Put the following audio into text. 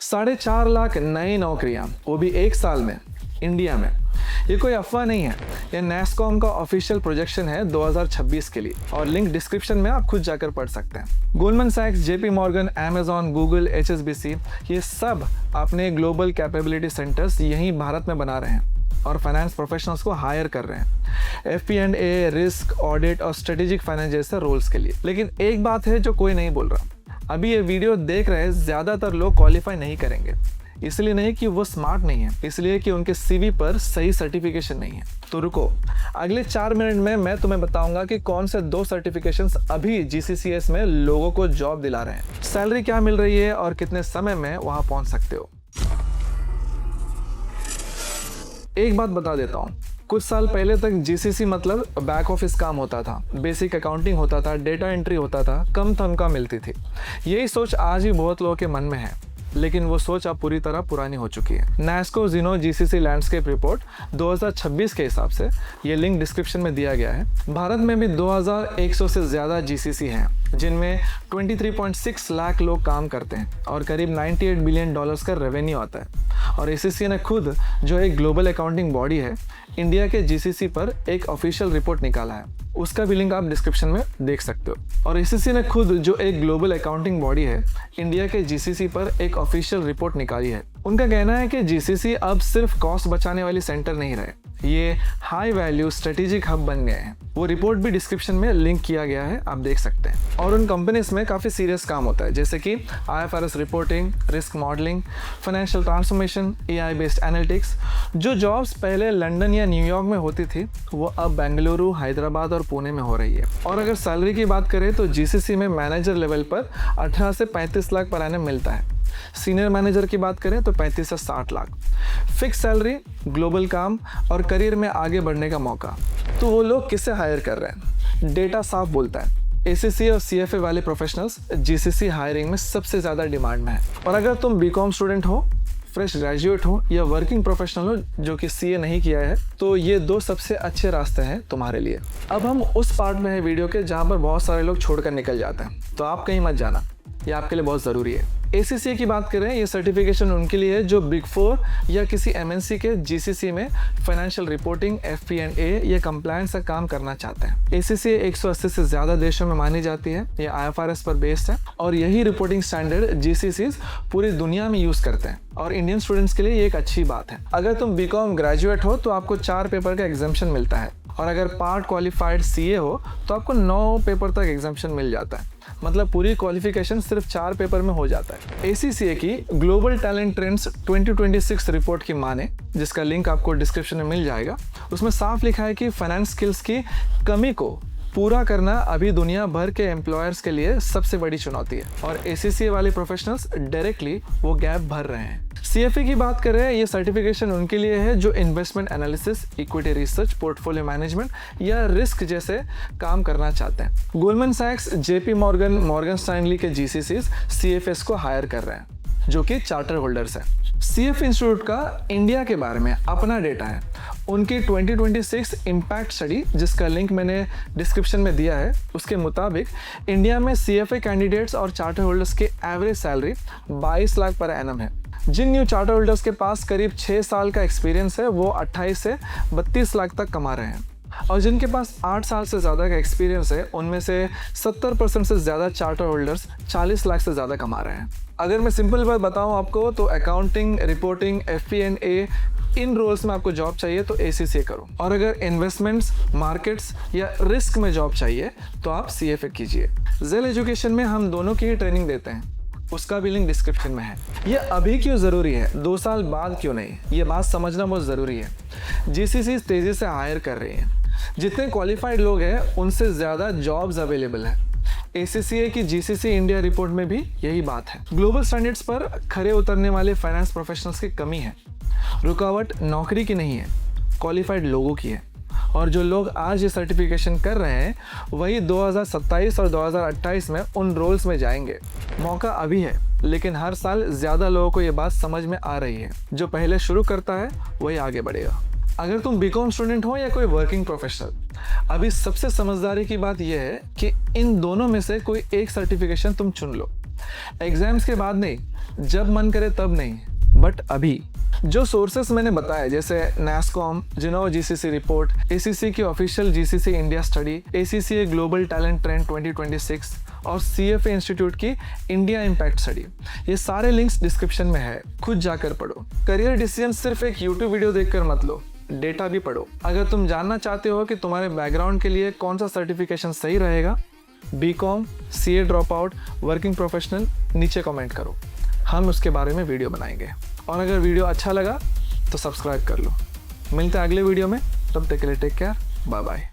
4.5 लाख नई नौकरियां, वो भी एक साल में इंडिया में। ये कोई अफवाह नहीं है, ये नैस्कॉम का ऑफिशियल प्रोजेक्शन है 2026 के लिए, और लिंक डिस्क्रिप्शन में आप खुद जाकर पढ़ सकते हैं। गोल्डमैन सैक्स, JP Morgan, Amazon, Google, HSBC, ये सब अपने ग्लोबल कैपेबिलिटी सेंटर्स यहीं भारत में बना रहे हैं और फाइनेंस प्रोफेशनल्स को हायर कर रहे हैं FP&A, रिस्क, ऑडिट और स्ट्रेटेजिक फाइनेंस जैसे रोल्स के लिए। लेकिन एक बात है जो कोई नहीं बोल रहा, अभी ये वीडियो देख रहे ज़्यादातर लोग क्वालिफाई नहीं करेंगे। इसलिए नहीं कि वो स्मार्ट नहीं है, इसलिए कि उनके CV पर सही सर्टिफिकेशन नहीं है। तो रुको, अगले 4 मिनट में मैं तुम्हें बताऊंगा कि कौन से 2 सर्टिफिकेशंस अभी GCCS में लोगों को जॉब दिला रहे हैं, सैलरी क्या मिल रही है और कितने समय में वहां पहुंच सकते हो। एक बात बता देता हूँ, कुछ साल पहले तक GCC मतलब बैक ऑफिस काम होता था, बेसिक अकाउंटिंग होता था, डेटा एंट्री होता था, कम तनख्वाह मिलती थी। यही सोच आज भी बहुत लोगों के मन में है, लेकिन वो सोच अब पूरी तरह पुरानी हो चुकी है। नैस्को जिनो GCC लैंडस्केप रिपोर्ट 2026 के हिसाब से, ये लिंक डिस्क्रिप्शन में दिया गया है, भारत में भी 2100 से ज़्यादा GCC हैं, जिनमें 23.6 लाख लोग काम करते हैं और करीब $98 बिलियन का रेवेन्यू आता है। और ACCA ने खुद, जो एक ग्लोबल अकाउंटिंग बॉडी है, इंडिया के GCC पर एक ऑफिशियल रिपोर्ट निकाला है, उसका भी लिंक आप डिस्क्रिप्शन में देख सकते हो। और ACCA ने खुद, जो एक ग्लोबल अकाउंटिंग बॉडी है, इंडिया के GCC पर एक ऑफिशियल रिपोर्ट निकाली है। उनका कहना है कि GCC अब सिर्फ कॉस्ट बचाने वाली सेंटर नहीं रहे, ये हाई वैल्यू स्ट्रेटेजिक हब बन गए हैं। वो रिपोर्ट भी डिस्क्रिप्शन में लिंक किया गया है, आप देख सकते हैं। और उन कंपनीज में काफ़ी सीरियस काम होता है, जैसे कि IFRS reporting, risk modelling, financial transformation, AI based analytics. जो जॉब्स पहले लंदन या न्यूयॉर्क में होती थी, वो अब बेंगलुरु, हैदराबाद और पुणे में हो रही है। और अगर सैलरी की बात करें तो GCC में मैनेजर लेवल पर 18 से 35 लाख पर एनम मिलता है। सीनियर मैनेजर की बात करें तो 35 से 60 लाख। फिक्स सैलरी, ग्लोबल काम और करियर में आगे बढ़ने का मौका। तो वो लोग किससे हायर कर रहे हैं? डेटा साफ बोलता है, ACCA और CFA वाले प्रोफेशनल्स GCC हायरिंग में सबसे ज़्यादा डिमांड में है। और अगर तुम BCom स्टूडेंट हो, फ्रेश ग्रेजुएट हो या वर्किंग प्रोफेशनल हो जो कि CA नहीं किया है, तो ये 2 सबसे अच्छे रास्ते हैं तुम्हारे लिए। अब हम उस पार्ट में है वीडियो के जहाँ पर बहुत सारे लोग छोड़कर निकल जाते हैं, तो आप कहीं मत जाना, ये आपके लिए बहुत ज़रूरी है। ACCA की बात करें, ये सर्टिफिकेशन उनके लिए है जो Big 4 या किसी MNC के GCC में फाइनेंशियल रिपोर्टिंग, FP&A या कंप्लायंस का काम करना चाहते हैं। ACCA 180 से ज़्यादा देशों में मानी जाती है, ये IFRS पर बेस्ड है और यही रिपोर्टिंग स्टैंडर्ड GCCs पूरी दुनिया में यूज़ करते हैं। और इंडियन स्टूडेंट्स के लिए ये एक अच्छी बात है। अगर तुम BCom ग्रेजुएट हो तो आपको 4 पेपर का एग्जाम्पशन मिलता है, और अगर पार्ट क्वालिफाइड CA हो तो आपको 9 पेपर तक एग्जाम्पशन मिल जाता है। मतलब पूरी क्वालिफिकेशन सिर्फ 4 पेपर में हो जाता है। ACCA की ग्लोबल टैलेंट ट्रेंड्स 2026 रिपोर्ट की माने, जिसका लिंक आपको डिस्क्रिप्शन में मिल जाएगा, उसमें साफ लिखा है कि फाइनेंस स्किल्स की कमी को पूरा करना अभी दुनिया भर के एम्प्लॉयर्स के लिए सबसे बड़ी चुनौती है, और ACCA वाले प्रोफेशनल्स डायरेक्टली वो गैप भर रहे हैं। CFA की बात करें, ये सर्टिफिकेशन उनके लिए है जो investment analysis, equity research, portfolio management या रिस्क जैसे काम करना चाहते हैं। गोल्डमैन सैक्स, JP मॉर्गन, मॉर्गन स्टैनली के GCCs CFAs को हायर कर रहे हैं, जो कि चार्टर होल्डर्स हैं। CFA इंस्टीट्यूट का इंडिया के बारे में अपना डेटा है। उनकी 2026 इम्पैक्ट स्टडी, जिसका लिंक मैंने डिस्क्रिप्शन में दिया है, उसके मुताबिक इंडिया में CFA कैंडिडेट्स और चार्टर होल्डर्स की average salary 22 lakh per annum है। जिन न्यू चार्टर होल्डर्स के पास करीब 6 साल का एक्सपीरियंस है, वो 28 से 32 लाख तक कमा रहे हैं, और जिनके पास 8 साल से ज़्यादा का एक्सपीरियंस है, उनमें से 70% से ज़्यादा चार्टर होल्डर्स 40 लाख से ज़्यादा कमा रहे हैं। अगर मैं सिंपल बात बताऊं आपको, तो अकाउंटिंग, रिपोर्टिंग, FP&A, इन रोल्स में आपको जॉब चाहिए तो ACCA करो, और अगर इन्वेस्टमेंट्स, मार्केट्स या रिस्क में जॉब चाहिए तो आप CFA कीजिए। जेल एजुकेशन में हम दोनों की ही ट्रेनिंग देते हैं, उसका भी लिंक डिस्क्रिप्शन में है। ये अभी क्यों ज़रूरी है, 2 साल बाद क्यों नहीं, ये बात समझना बहुत ज़रूरी है। GCC तेज़ी से हायर कर रही है, जितने क्वालिफाइड लोग हैं उनसे ज़्यादा जॉब्स अवेलेबल है। ACCA की GCC इंडिया रिपोर्ट में भी यही बात है। ग्लोबल स्टैंडर्ड्स पर खरे उतरने वाले फाइनेंस प्रोफेशनल्स की कमी है। रुकावट नौकरी की नहीं है, क्वालिफाइड लोगों की है। और जो लोग आज ये सर्टिफिकेशन कर रहे हैं, वही 2027 और 2028 में उन रोल्स में जाएंगे। मौका अभी है, लेकिन हर साल ज़्यादा लोगों को ये बात समझ में आ रही है। जो पहले शुरू करता है वही आगे बढ़ेगा। अगर तुम BCom स्टूडेंट हो या कोई वर्किंग प्रोफेशनल, अभी सबसे समझदारी की बात यह है कि इन दोनों में से कोई एक सर्टिफिकेशन तुम चुन लो। एग्जाम्स के बाद नहीं, जब मन करे तब नहीं, बट अभी। जो सोर्सेस मैंने बताए जैसे NASSCOM, Zinnov GCC report, ACC की official GCC India study, ACCA global talent trend 2026 और CFA इंस्टीट्यूट की इंडिया इम्पैक्ट स्टडी, ये सारे लिंक्स डिस्क्रिप्शन में है, खुद जाकर पढ़ो। करियर डिसीजन सिर्फ एक यूट्यूब वीडियो देखकर मत लो, डेटा भी पढ़ो। अगर तुम जानना चाहते हो कि तुम्हारे बैकग्राउंड के लिए कौन सा सर्टिफिकेशन सही रहेगा, BCom, CA drop out, working professional, नीचे कमेंट करो, हम उसके बारे में वीडियो बनाएंगे। और अगर वीडियो अच्छा लगा तो सब्सक्राइब कर लो। मिलते हैं अगले वीडियो में, तब तक के लिए टेक केयर, बाय बाय।